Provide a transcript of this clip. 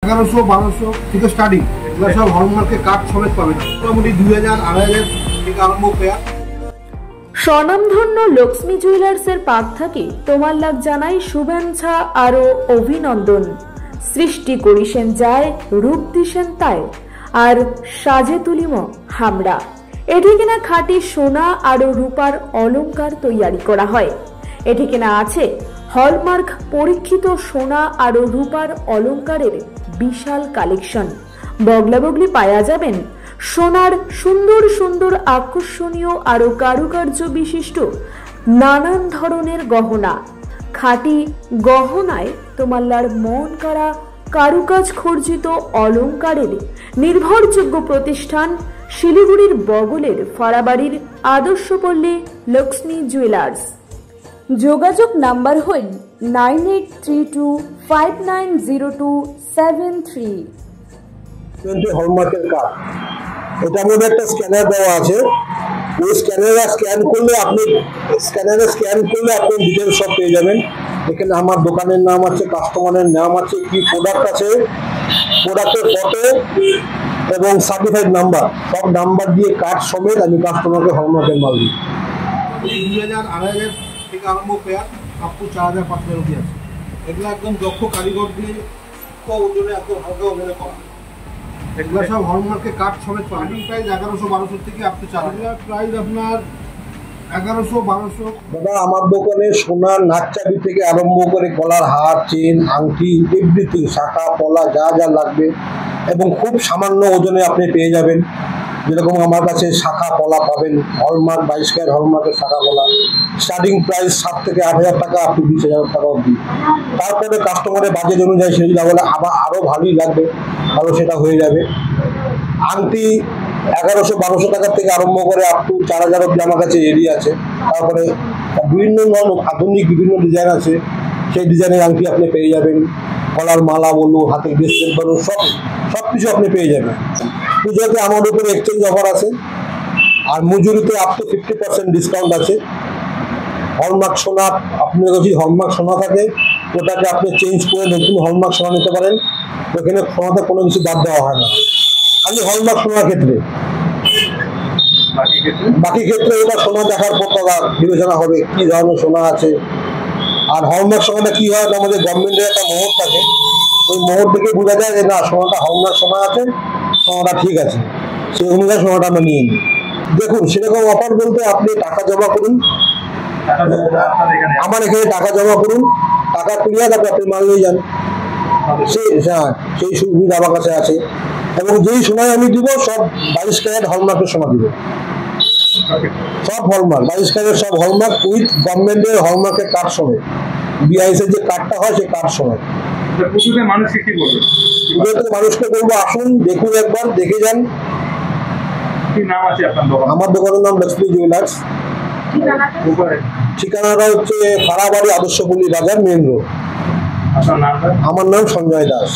1100-1200 থেকে স্টার্টিং, এগুলো সব হলমার্কে কাঠ সমেত পাবেন। মোটামুটি 2000-2500 থেকে আরম্ভ পেয়ার। স্বনামধন্য লক্ষ্মী জুয়েলার্সের পাক থেকে তোমার লাগ জানাই শুভেচ্ছা আরো অভিনন্দন। সৃষ্টি করিছেন যায়, রূপ দিছেন তাই, আর সাজে তুলিম হামরা। এটি কিনা খাঁটি সোনা আর রূপার অলংকার তৈয়ারি করা হয়। এটি কিনা আছে হলমার্ক পরীক্ষিত সোনা আর রূপার অলংকারের বিশাল কালেকশন। বগলা বগলি পাওয়া যাবেন সোনার সুন্দর সুন্দর আকর্ষণীয় আরো কারুকার্য বিশিষ্ট নানান ধরনের গহনা। খাঁটি গহনায় তোমাল্লার মন কাড়া কারুকাজ খর্জিত অলংকারের নির্ভরযোগ্য প্রতিষ্ঠান শিলিগুড়ির বগলের ফাড়াবাড়ির আদর্শপল্লী লক্ষ্মী জুয়েলার্স। যোগাযোগ নাম্বার হইল 9832590273। হলমার্কের কার্ড, এটার মধ্যে একটা স্ক্যানার দেওয়া আছে। ওই স্ক্যানারে স্ক্যান করলে আপনি ডিটেলস সব পেয়ে যাবেন। এখানে আমার দোকানের নাম আছে, কাস্টমারের নাম আছে, কি প্রোডাক্ট আছে, প্রোডাক্টের ফটো এবং সার্টিফাইড নাম্বার, সব নাম্বার দিয়ে কার্ড সমেত আমি কাস্টমারকে হলমার্কের মাল দিই। 2000-2500 থেকে আরম্ভ পেয়ার আপ টু 4000-5000 অবধি আছে। এগুলো একদম দক্ষ কারিগর দিয়ে ওজনে একদম হালকা ওজনে করা। এগুলো সব হলমার্কে কাঠ সমেত পাবেন। প্রাইস 1100-1200 থেকে আপ টু 4000। প্রাইস আপনার 1100-1200। দাদা, আমার দোকানে সোনার নাকচাবি থেকে আরম্ভ করে গলার হার, চেন, আংটি, এভরিথিং, শাখা পলা যা যা লাগবে এবং খুব সামান্য ওজনে আপনি পেয়ে যাবেন। যেরকম আমার কাছে শাখা পলা পাবেন, হলমার্ক 22 ক্যারেট হলমার্কের শাখা পলা স্টার্টিং প্রাইস 7 থেকে 8000 টাকা আপ টু 20,000 টাকা অবধি। তারপরে কাস্টমারের বাজেট অনুযায়ী সেটা বলে আবার আরও ভালোই লাগবে, আরও সেটা হয়ে যাবে। আংটি 1100-1200 টাকা থেকে আরম্ভ করে আপ টু 4000 অবধি আমার কাছে রেডি আছে। তারপরে বিভিন্ন আধুনিক বিভিন্ন ডিজাইন আছে, সেই ডিজাইনের আংটি আপনি পেয়ে যাবেন। গলার মালা বলুন, হাতের ব্রেসলেট বলুন, সব কিছু আপনি পেয়ে যাবেন। পুজোতে আমার উপরে এক্সচেঞ্জ অফার আছে, আর মজুরিতে আপ টু 50% ডিসকাউন্ট আছে। হলমার্ক সোনা, আপনার যদি হলমার্ক সোনা থাকে ওটাকে আপনি চেঞ্জ করে নতুন হলমার্ক সোনা নিতে পারেন। ওখানে সোনাতে কোনো কিছু বাদ দেওয়া হয় না, খালি হলমার্ক সোনার ক্ষেত্রে। বাকি ক্ষেত্রে ওটা সোনা দেখার পর টাকা বিবেচনা হবে কি ধরনের সোনা আছে। আর হলমার্ক সোনাটা কি হয়, আমাদের গভর্নমেন্টের একটা মোহর থাকে, ওই মোহর থেকে বোঝা যায় যে না সোনাটা হলমার্ক সোনা আছে, সোনাটা ঠিক আছে, সেই অনুযায়ী সোনাটা আমরা নিয়ে নিই। দেখুন, সেরকম অফার বলতে আপনি টাকা জমা করুন, আমার এখানে টাকা জমা করুন, টাকা ক্লিয়ার তারপরে আপনি মাল নিয়ে যান, সেই সুবিধা আমার কাছে আছে। এবং যেই সময় আমি দিব সব 22 ক্যারেট হলমার্কের সময় দিব, সব হলমার্ক 22 ক্যারেট, সব হলমার্ক উইথ গভর্নমেন্টের হলমার্কের কার্ড সমেত। বিআইএস এর যে কার্ডটা হয় সেই কার্ড সমেত। মানুষকে বলবো আসুন, দেখুন, একবার দেখে যান। আমার দোকানের নাম লক্ষ্মী জুয়েলার্স। ঠিকানাটা হচ্ছে ফাড়াবাড়ি আদর্শপল্লী বাজার, মেন রোড। আমার নাম সঞ্জয় দাস।